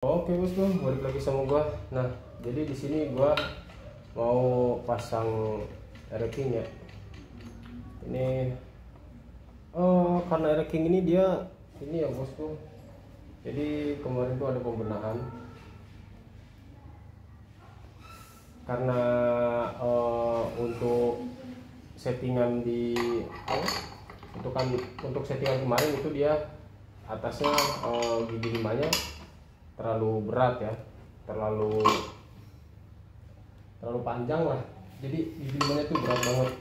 Oke bosku, balik lagi sama gua. Nah, jadi di sini gua mau pasang ereking ya. Ini karena ereking ini dia ini ya bosku. Jadi kemarin tuh ada pembenahan karena untuk settingan di untuk settingan kemarin itu dia atasnya gigi limanya terlalu berat ya, terlalu panjang lah, jadi gigi limanya tuh berat banget.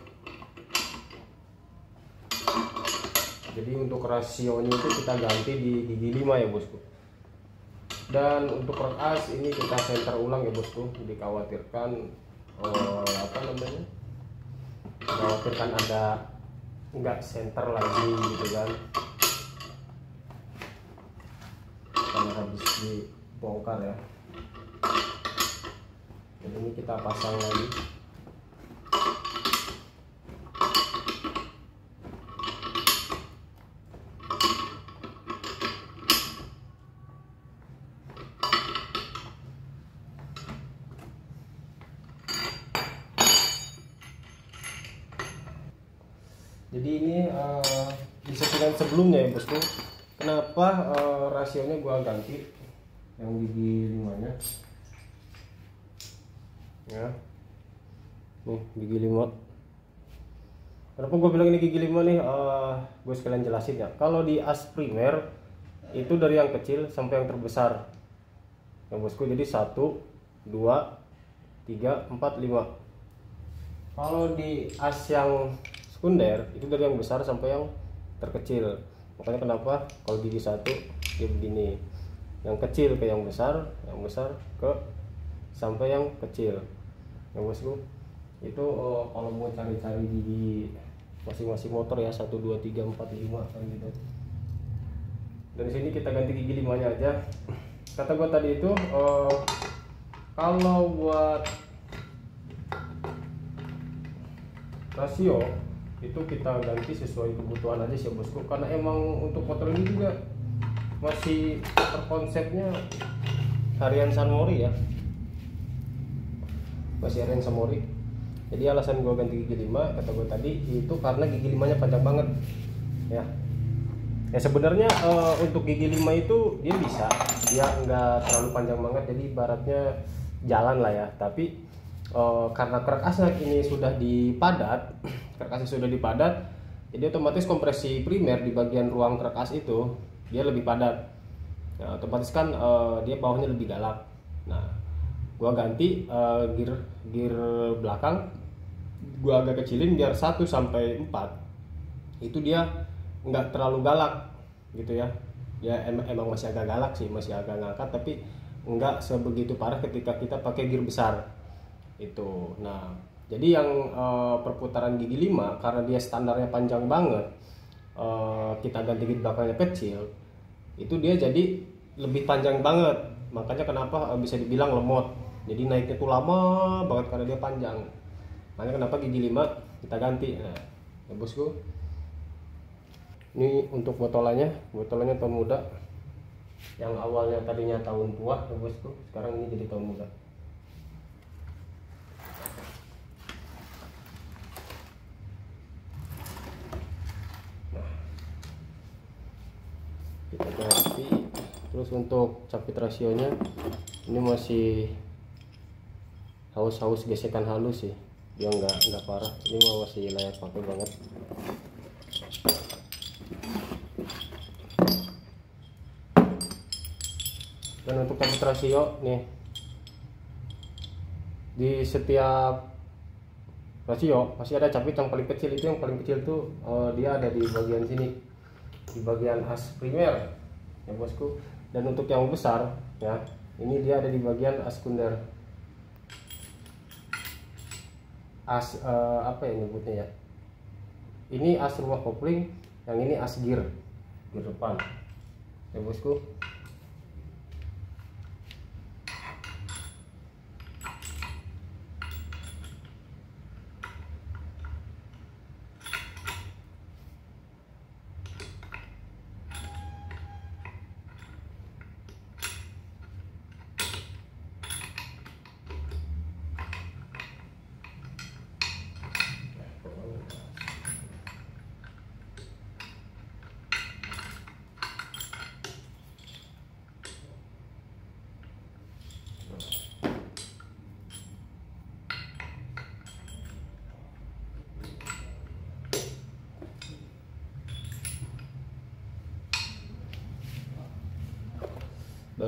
Jadi untuk rasionya itu kita ganti di gigi 5 ya bosku. Dan untuk rek as ini kita senter ulang ya bosku. Dikhawatirkan dikhawatirkan ada nggak senter lagi gitu kan, karena habis dibongkar ya. Jadi ini kita pasang lagi. Jadi ini di settingan sebelumnya ya bosku. Kenapa rasionya gua ganti yang gigi 5-nya ya. Nih gigi 5. Kenapa gue bilang ini gigi 5 nih? Gue sekalian jelasin ya. Kalau di as primer itu dari yang kecil sampai yang terbesar ya bosku. Jadi 1, 2, 3, 4, 5. Kalau di as yang sekunder itu dari yang besar sampai yang terkecil. Makanya kenapa kalau gigi 1 dia begini, yang kecil ke yang besar ke sampai yang kecil ya bosku. Itu kalau mau cari-cari gigi masing-masing motor ya, 1, 2, 3, 4, 5 kan gitu. Dari sini kita ganti gigi 5-nya aja. Kata gua tadi itu kalau buat rasio itu kita ganti sesuai kebutuhan aja sih bosku, karena emang untuk motor ini juga masih terkonsepnya harian San Mori ya, masih harian San Mori. Jadi alasan gue ganti gigi 5 kata gue tadi itu karena gigi 5-nya panjang banget ya. Ya sebenarnya untuk gigi 5 itu dia nggak terlalu panjang banget, jadi ibaratnya jalan lah ya. Tapi karena krek asnya ini sudah dipadat, jadi otomatis kompresi primer di bagian ruang krek as itu dia lebih padat. Nah, otomatis kan dia bawahnya lebih galak. Nah, gua ganti gear belakang, gua agak kecilin biar 1 sampai 4 itu dia nggak terlalu galak gitu ya. Ya emang masih agak galak sih, masih agak ngangkat, tapi nggak sebegitu parah ketika kita pakai gear besar itu. Nah, jadi yang perputaran gigi 5 karena dia standarnya panjang banget, kita ganti gigi belakangnya kecil, itu dia jadi lebih panjang banget. Makanya kenapa bisa dibilang lemot, jadi naiknya tuh lama banget karena dia panjang. Makanya kenapa gigi 5 kita ganti. Nah ya bosku, ini untuk botolannya tahun muda. Yang awalnya tadinya tahun tua ya bosku, sekarang ini jadi tahun muda. Kita ganti. Terus untuk capit rasionya ini masih haus gesekan halus sih, dia nggak parah. Ini masih layak pakai banget. Dan untuk capit rasio nih, di setiap rasio masih ada capit yang paling kecil. Itu yang paling kecil tuh dia ada di bagian sini, di bagian as primer ya bosku. Dan untuk yang besar ya, ini dia ada di bagian as sekunder. As apa ya nyebutnya ya, ini as rumah kopling, yang ini as gear depan ya bosku.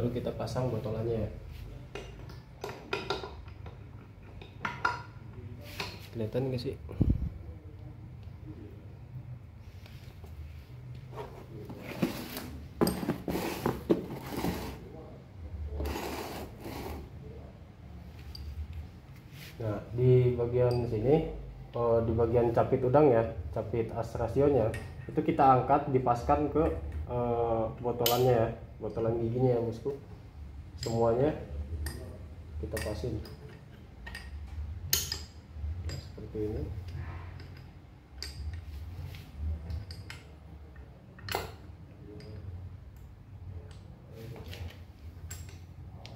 baru kita pasang botolannya ya. Kelihatan nggak sih? Nah, di bagian sini, di bagian capit udang ya, capit as rasionya, itu kita angkat, dipaskan ke botolannya ya, botolan giginya ya bosku. Semuanya kita pasin. Nah, seperti ini.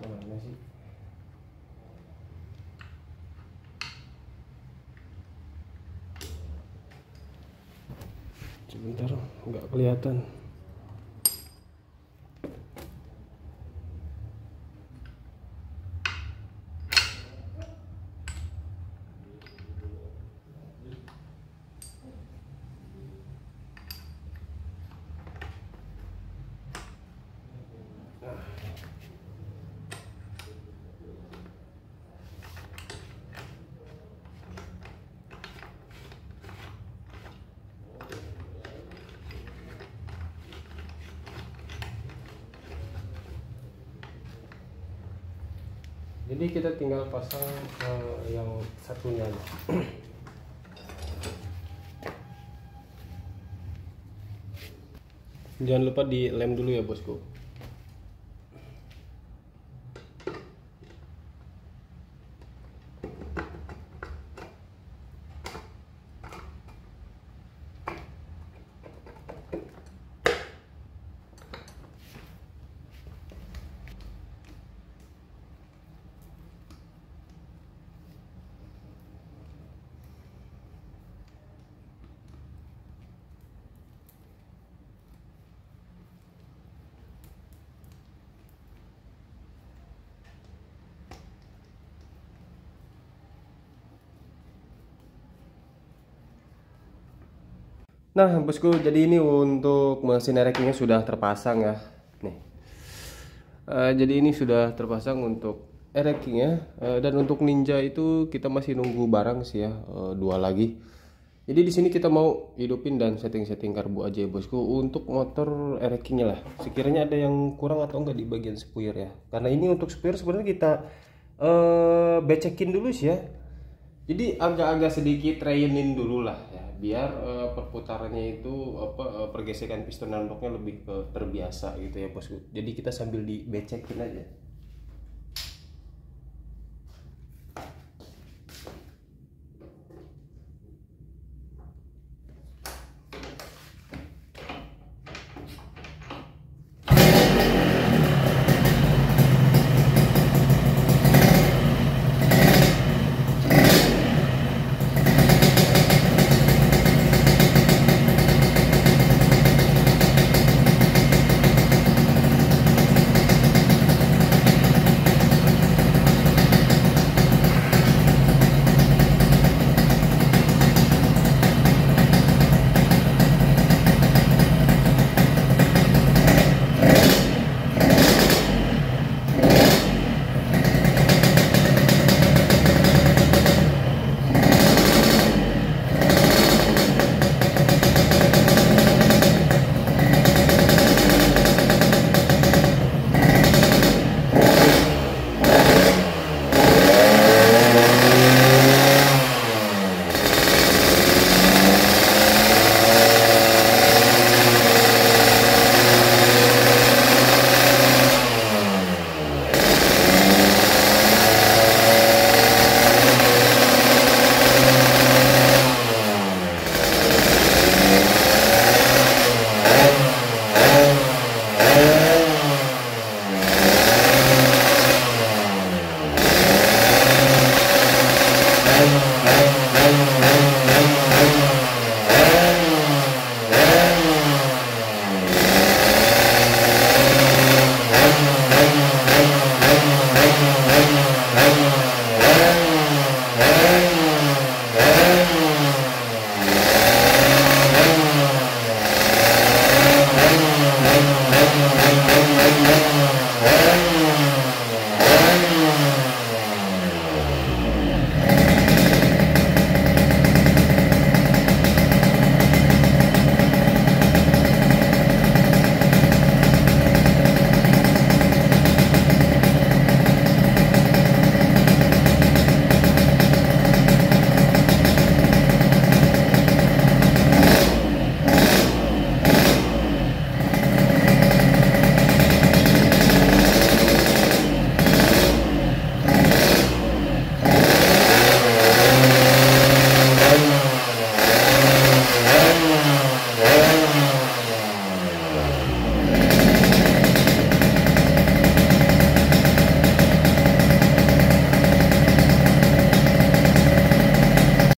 Mana sih? Sebentar, nggak kelihatan. Jadi kita tinggal pasang yang satunya aja. Jangan lupa dilem dulu ya bosku. Nah bosku, jadi ini untuk mesin erekingnya sudah terpasang ya. Nih, jadi ini sudah terpasang untuk erekingnya, dan untuk Ninja itu kita masih nunggu barang sih ya, 2 lagi. Jadi di sini kita mau hidupin dan setting-setting karbu aja ya bosku. Untuk motor erekingnya lah, sekiranya ada yang kurang atau enggak di bagian spuyer ya. Karena ini untuk spuyer sebenarnya kita becekin dulu sih ya. Jadi agak-agak sedikit trainin dulu lah ya, biar perputarannya itu pergesekan piston dan bloknya lebih terbiasa gitu ya bosku. Jadi kita sambil dibecekin aja.